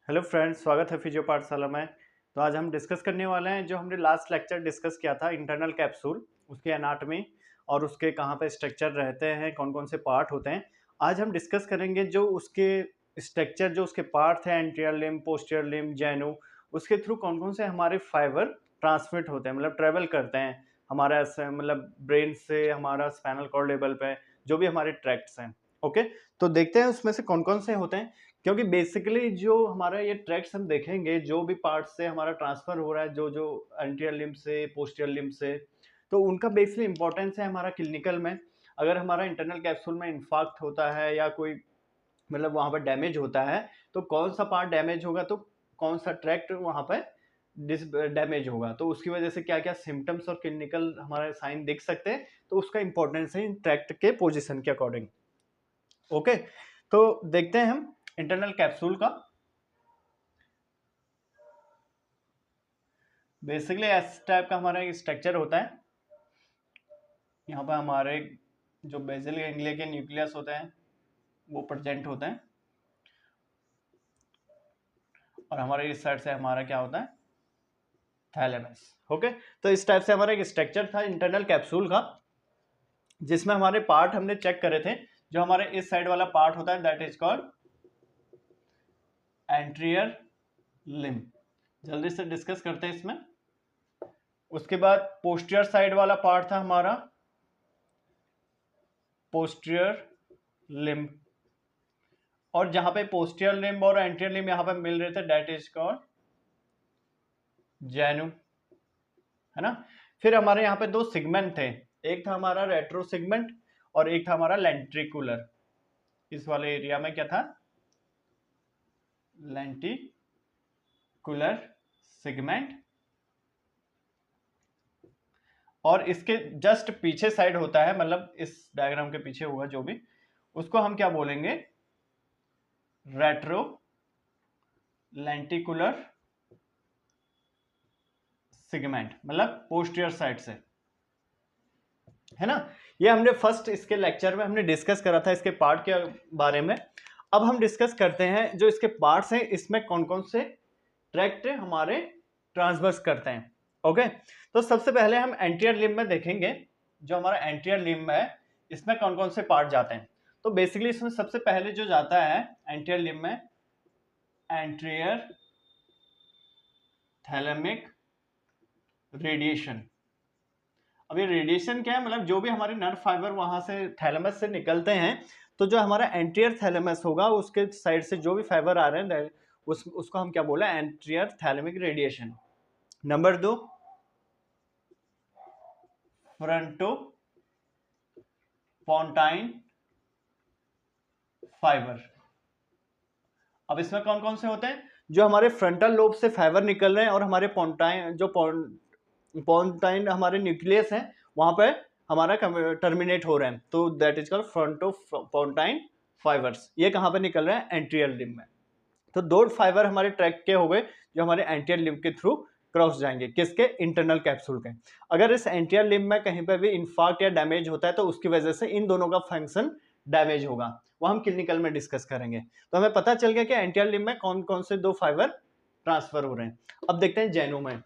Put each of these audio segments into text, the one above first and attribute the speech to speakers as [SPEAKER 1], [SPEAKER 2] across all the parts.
[SPEAKER 1] Hello friends, स्वागत है physio पाठशाला में। तो आज हम डिस्कस करने वाले हैं जो हमने लास्ट लेक्चर डिस्कस किया था, इंटरनल कैप्सूल, उसके एनाटॉमी और उसके कहाँ पे स्ट्रक्चर रहते हैं, कौन कौन से पार्ट होते हैं। आज हम डिस्कस करेंगे जो उसके स्ट्रक्चर, जो उसके पार्ट हैं, एंटीरियर लिम्ब, पोस्टीरियर लिम्ब, जेनु, उसके थ्रू कौन कौन से हमारे फाइबर ट्रांसमिट होते हैं, मतलब ट्रेवल करते हैं हमारा मतलब ब्रेन से हमारा स्पाइनल कॉर्ड लेवल पे, जो भी हमारे ट्रैक्ट्स हैं। ओके, तो देखते हैं उसमें से कौन कौन से होते हैं। क्योंकि बेसिकली जो हमारा ये ट्रैक्ट्स हम देखेंगे, जो भी पार्ट से हमारा ट्रांसफर हो रहा है, जो जो एंटीरियर लिम्ब से, पोस्टीरियर लिम्ब से, तो उनका बेसिकली इंपॉर्टेंस है हमारा क्लिनिकल में। अगर हमारा इंटरनल कैप्सूल में इंफाक्ट होता है या कोई मतलब वहां पर डैमेज होता है, तो कौन सा पार्ट डैमेज होगा, तो कौन सा ट्रैक्ट वहां पर डैमेज होगा, तो उसकी वजह से क्या क्या सिम्टम्स और क्लिनिकल हमारे साइन दिख सकते हैं। तो उसका इंपॉर्टेंस है इन ट्रैक्ट के पोजिशन के अकॉर्डिंग। ओके, तो देखते हैं हम इंटरनल कैप्सूल का। बेसिकली इस टाइप का हमारा एक स्ट्रक्चर होता है। यहाँ पर हमारे जो बेसल गैंग्लिया के न्यूक्लियस होते हैं वो प्रेजेंट होते हैं, और हमारे इस साइड से हमारा क्या होता है, थैलेमस। ओके, तो इस टाइप से हमारा एक स्ट्रक्चर था इंटरनल कैप्सूल का, जिसमें हमारे पार्ट हमने चेक करे थे। जो हमारे इस साइड वाला पार्ट होता है that is called anterior limb. जल्दी से डिस्कस करते हैं इसमें। उसके बाद पोस्टीरियर साइड वाला पार्ट था हमारा पोस्टीरियर लिम्ब, और जहां पे पोस्टीरियर लिम्ब और एंटीरियर लिम्ब यहां पे मिल रहे थे दैट इज कॉल्ड जेनु, है ना। फिर हमारे यहाँ पे दो सिगमेंट थे, एक था हमारा रेट्रो सिगमेंट और एक था हमारा लेंट्रिकुलर। इस वाले एरिया में क्या था, लेंटिकुलर सिगमेंट, और इसके जस्ट पीछे साइड होता है, मतलब इस डायग्राम के पीछे होगा जो भी, उसको हम क्या बोलेंगे, रेट्रो लेंटिकुलर सिगमेंट, मतलब पोस्टीरियर साइड से, है ना। ये हमने फर्स्ट इसके लेक्चर में हमने डिस्कस करा था इसके पार्ट के बारे में। अब हम डिस्कस करते हैं जो इसके पार्ट्स हैं, इसमें कौन कौन से ट्रैक्ट हमारे ट्रांसवर्स करते हैं। ओके, तो सबसे पहले हम एंटीरियर लिम्ब में देखेंगे। जो हमारा एंटीरियर लिम्ब है, इसमें कौन कौन से पार्ट जाते हैं। तो बेसिकली इसमें सबसे पहले जो जाता है एंटीरियर लिम्ब में, एंटीरियर थैलेमिक रेडिएशन। अब ये रेडिएशन क्या है, मतलब जो भी हमारे नर्व फाइबर वहां से थैलेमस से निकलते हैं, तो जो हमारा एंटीरियर थैलेमस होगा उसके साइड से जो भी फाइबर आ रहे हैं उसको हम क्या बोला, anterior thalamic radiation. Number 2, frontopontine fibre. अब इसमें कौन कौन से होते हैं, जो हमारे फ्रंटल लोब से फाइबर निकल रहे हैं और हमारे पोंटाइन, जो पोंटाइन हमारे न्यूक्लियस हैं वहां पे हमारा टर्मिनेट हो रहे हैं, तो that is called frontopontine fibres. ये कहां पे निकल रहे हैं, एंटीरियर लिम्ब में। तो दो फाइबर हमारे ट्रैक के हो गए जो हमारे एंटीरियर लिम्ब के थ्रू क्रॉस जाएंगे, किसके, इंटरनल कैप्सूल के। अगर इस एंटीरियर लिम्ब में कहीं पर भी इंफाक्ट या डैमेज होता है, तो उसकी वजह से इन दोनों का फंक्शन डैमेज होगा, वो हम क्लिनिकल में डिस्कस करेंगे। तो हमें पता चल गया कि एंटीरियर लिम्ब में कौन कौन से दो फाइबर ट्रांसफर हो रहे हैं। अब देखते हैं जेनो में।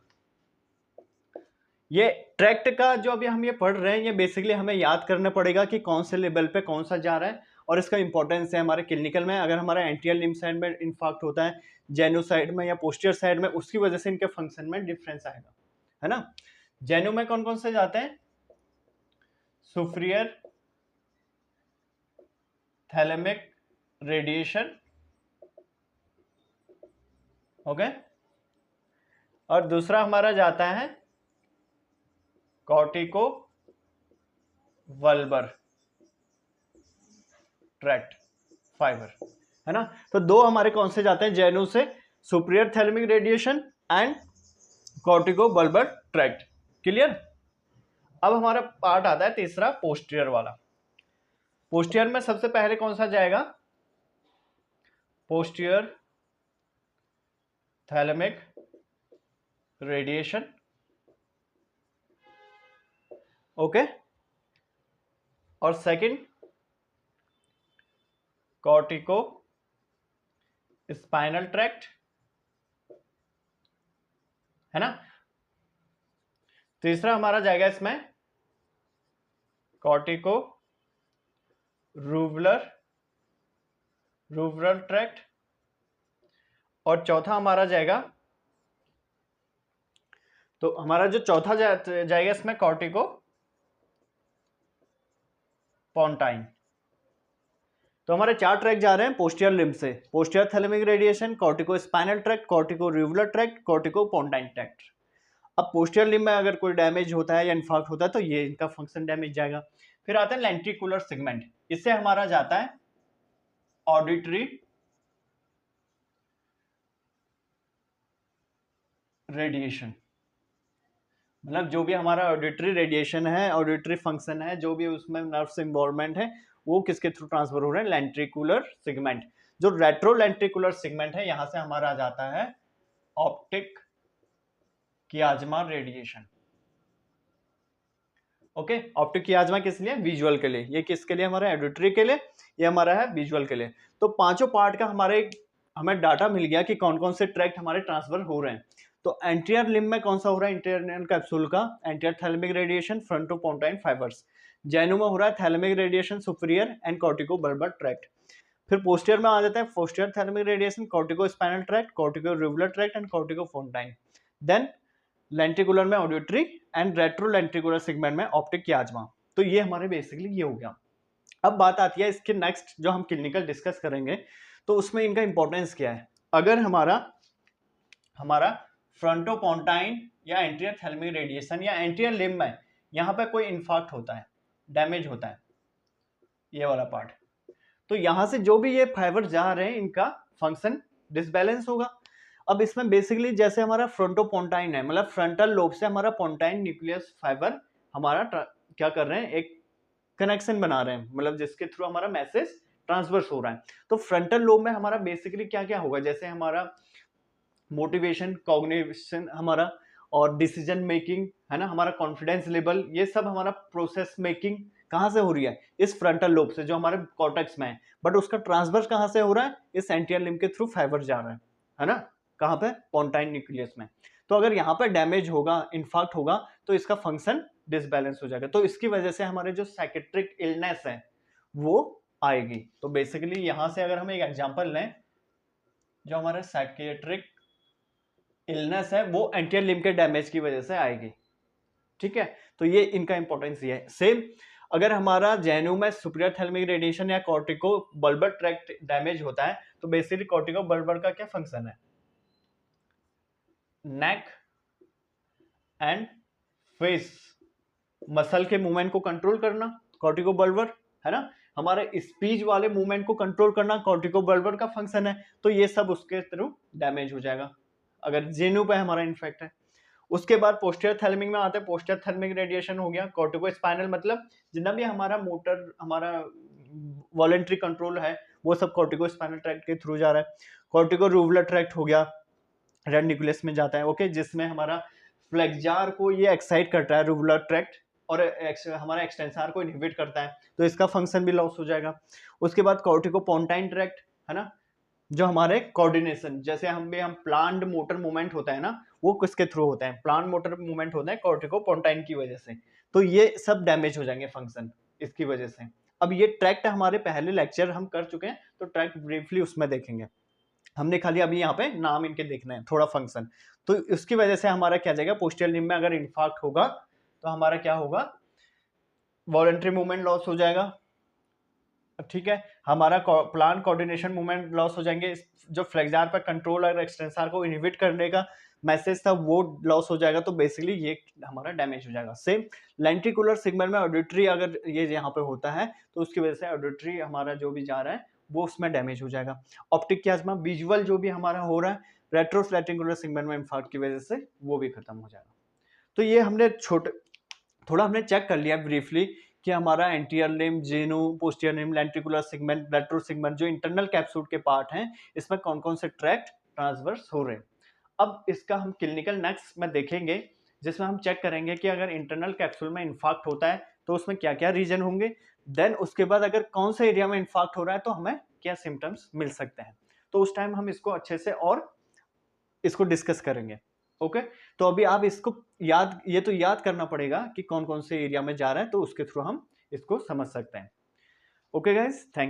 [SPEAKER 1] ये ट्रैक्ट का जो अभी हम ये पढ़ रहे हैं, ये बेसिकली हमें याद करना पड़ेगा कि कौन से लेवल पे कौन सा जा रहा है, और इसका इंपॉर्टेंस है हमारे क्लिनिकल में। अगर हमारा एंटीरियर लिम्ब साइड में इंफाक्ट होता है, जेनो साइड में या पोस्टीरियर साइड में, उसकी वजह से इनके फंक्शन में डिफरेंस आएगा, है ना। जेनो में कौन कौन से जाते हैं, सुपीरियर थैलेमिक रेडिएशन, ओके, और दूसरा हमारा जाता है कॉर्टिको वल्बर ट्रैक्ट फाइबर, है ना। तो दो हमारे कौन से जाते हैं जेनु से, superior thalamic radiation and corticobulbar tract. Clear. अब हमारा पार्ट आता है तीसरा, पोस्टीरियर वाला। पोस्टीरियर में सबसे पहले कौन सा जाएगा, पोस्टीरियर थैलेमिक रेडिएशन, ओके, और सेकंड कॉर्टिको स्पाइनल ट्रैक्ट, है ना। तीसरा हमारा जाएगा इसमें कॉर्टिको रूवरल ट्रैक्ट, और चौथा हमारा जाएगा, तो हमारा जो चौथा जाएगा इसमें कॉर्टिको पोंटाइन। तो हमारे 4 ट्रैक जा रहे हैं पोस्टियर लिम्ब से, posterior thalamic radiation, corticospinal tract, corticorubral tract, corticopontine tract. अब पोस्टियर लिम्ब में अगर कोई डैमेज होता है या इन्फाक्ट होता है तो ये इनका फंक्शन डैमेज जाएगा। फिर आता है लेंट्रिकुलर सेगमेंट, इससे हमारा जाता है ऑडिटरी रेडिएशन, मतलब जो भी हमारा ऑडिटरी रेडिएशन है, ऑडिटरी फंक्शन है, जो भी उसमें नर्व्स इन्वॉल्वमेंट है, वो किसके थ्रू ट्रांसफर हो रहे हैं, लेंट्रिकुलर सेगमेंट। जो रेट्रो लेंट्रिकुलर सेगमेंट है, यहां से हमारा जाता है ऑप्टिक कियाज्मा रेडिएशन। ओके, ऑप्टिक कियाज्मा किस लिए, विजुअल के लिए। ये किसके लिए, हमारा ऑडिटरी के लिए, ये हमारा है विजुअल के लिए। तो पांचों पार्ट का हमें डाटा मिल गया कि कौन कौन से ट्रैक्ट हमारे ट्रांसफर हो रहे हैं। तो एंटीरियर लिम्ब में कौन सा हो रहा है, इंटरनल कैप्सूल का anterior thalamic radiation, frontopontine fibres. Genu में हो रहा है thalamic radiation superior and corticobulbar tract. फिर पोस्टियर में आ जाता है posterior thalamic radiation, corticospinal tract, corticorubral tract and corticopontine. Then lenticular में auditory and retrolenticular segment में ऑप्टिक कियाज्मा। तो ये हमारे बेसिकली ये हो गया। अब बात आती है इसके नेक्स्ट जो हम क्लिनिकल डिस्कस करेंगे, तो उसमें इनका इंपॉर्टेंस क्या है। अगर हमारा फ्रंटोपोंटाइन या एंटीरियर थैलेमिक रेडिएशन या एंटीरियर लिम्ब में यहाँ पे कोई इन्फाक्ट होता है, डैमेज होता है, ये वाला पार्ट, तो यहां से जो भी ये फाइबर जा रहे हैं इनका फंक्शन डिसबैलेंस होगा। अब इसमें बेसिकली जैसे हमारा फ्रंटोपोंटाइन है, मतलब फ्रंटल लोब से हमारा पोंटाइन न्यूक्लियस फाइबर हमारा क्या कर रहे हैं, एक कनेक्शन बना रहे हैं, मतलब जिसके थ्रू हमारा मैसेज ट्रांसवर्स हो रहा है। तो फ्रंटल लोब में हमारा बेसिकली क्या क्या होगा, जैसे हमारा मोटिवेशन, कॉग्निशन हमारा, और डिसीजन मेकिंग है ना, हमारा कॉन्फिडेंस लेवल, ये सब हमारा प्रोसेस मेकिंग कहाँ से हो रही है, इस फ्रंटल लोब से जो हमारे कॉर्टेक्स में है। बट उसका ट्रांसफर कहाँ से हो रहा है, इस एंटीरियर लिम्ब के थ्रू फाइबर जा रहा है ना, कहाँ पे, पोंटाइन न्यूक्लियस में। तो अगर यहाँ पे डैमेज होगा, इन्फाक्ट होगा, तो इसका फंक्शन डिसबैलेंस हो जाएगा। तो इसकी वजह से हमारे जो साइकेट्रिक इलनेस है वो आएगी। तो बेसिकली यहाँ से अगर हम एक एग्जांपल लें, जो हमारा साइकेट्रिक इलनेस है वो एंटीरियर लिम्ब के डैमेज की वजह से आएगी। ठीक है, तो ये इनका इंपॉर्टेंस ये है। सेम अगर हमारा जेएनयू में सुपीरियर थैलेमिक रेडिएशन या कॉर्टिको बल्बर ट्रैक्ट डैमेज होता है, तो बेसिकली कॉर्टिको बल्बर का क्या फंक्शन है, नेक एंड फेस मसल के मूवमेंट को कंट्रोल करना, कॉर्टिको बल्बर है ना, हमारे स्पीच वाले मूवमेंट को कंट्रोल करना कॉर्टिको बल्बर का फंक्शन है। तो ये सब उसके थ्रू डैमेज हो जाएगा अगर जेएनयू पे हमारा इन्फेक्ट है। उसके बाद पोस्टीरियर थैलेमिक में आते हैं, पोस्टीरियर थैलेमिक रेडिएशन हो गया, कॉर्टिको स्पाइनल, मतलब जितना भी हमारा मोटर, हमारा वॉलेंट्री कंट्रोल है, वो सब कॉर्टिको स्पाइनल ट्रैक्ट के थ्रू जा रहा है। कॉर्टिको रूवुलर ट्रैक्ट हो गया, रेड न्यूक्लियस में जाता है, ओके, जिसमें हमारा फ्लेक्जार को ये एक्साइट करता है रूवुलर ट्रैक्ट, और हमारा एक्सटेंसार को इनहिबिट करता है, तो इसका फंक्शन भी लॉस हो जाएगा। उसके बाद कॉर्टिको पोंटाइन ट्रैक्ट है ना, जो हमारे कोऑर्डिनेशन, जैसे हम प्लांट मोटर मूवमेंट होता है ना, वो किसके थ्रू होता है, प्लांट मोटर मूवमेंट होता है कॉर्टिको पोंटाइन की वजह से। तो ये सब डैमेज हो जाएंगे फंक्शन इसकी वजह से। अब ये ट्रैक्ट हमारे पहले लेक्चर हम कर चुके हैं, तो ट्रैक्ट ब्रीफली उसमें देखेंगे, हमने खाली अभी यहाँ पे नाम इनके देखना है, थोड़ा फंक्शन। तो उसकी वजह से हमारा क्या जाएगा, पोस्टीरियर लिम्ब में अगर इन्फाक्ट होगा तो हमारा क्या होगा, वॉलेंट्री मूवमेंट लॉस हो जाएगा। ठीक है, हमारा प्लान कोऑर्डिनेशन मूवमेंट लॉस हो जाएंगे, जो फ्लेक्जार पर कंट्रोल और एक्सटेंसार को इनहिबिट करने का मैसेज था वो लॉस हो जाएगा। तो बेसिकली ये हमारा डैमेज हो जाएगा। सेम लेंटिकुलर सेगमेंट में ऑडिटरी अगर ये यहाँ पे होता है, तो उसकी वजह से ऑडिटरी हमारा जो भी जा रहा है वो उसमें डैमेज हो जाएगा। ऑप्टिक कियाज्मा, विजुअल जो भी हमारा हो रहा है रेट्रोलेंटिकुलर सेगमेंट में इन्फार्क्ट की वजह से, वो भी खत्म हो जाएगा। तो ये हमने थोड़ा हमने चेक कर लिया ब्रीफली कि हमारा anterior limb, genu, posterior limb, lenticular segment, retro segment, जो इंटरनल कैप्सूल के पार्ट हैं, इसमें कौन कौन से ट्रैक्ट ट्रांसवर्स हो रहे हैं। अब इसका हम क्लिनिकल नेक्स्ट में देखेंगे, जिसमें हम चेक करेंगे कि अगर इंटरनल कैप्सूल में इन्फाक्ट होता है तो उसमें क्या क्या रीजन होंगे, देन उसके बाद अगर कौन से एरिया में इन्फाक्ट हो रहा है तो हमें क्या सिम्टम्स मिल सकते हैं। तो उस टाइम हम इसको अच्छे से और इसको डिस्कस करेंगे। ओके, तो अभी आप इसको ये तो याद करना पड़ेगा कि कौन कौन से एरिया में जा रहा है, तो उसके थ्रू हम इसको समझ सकते हैं। Okay guys, thank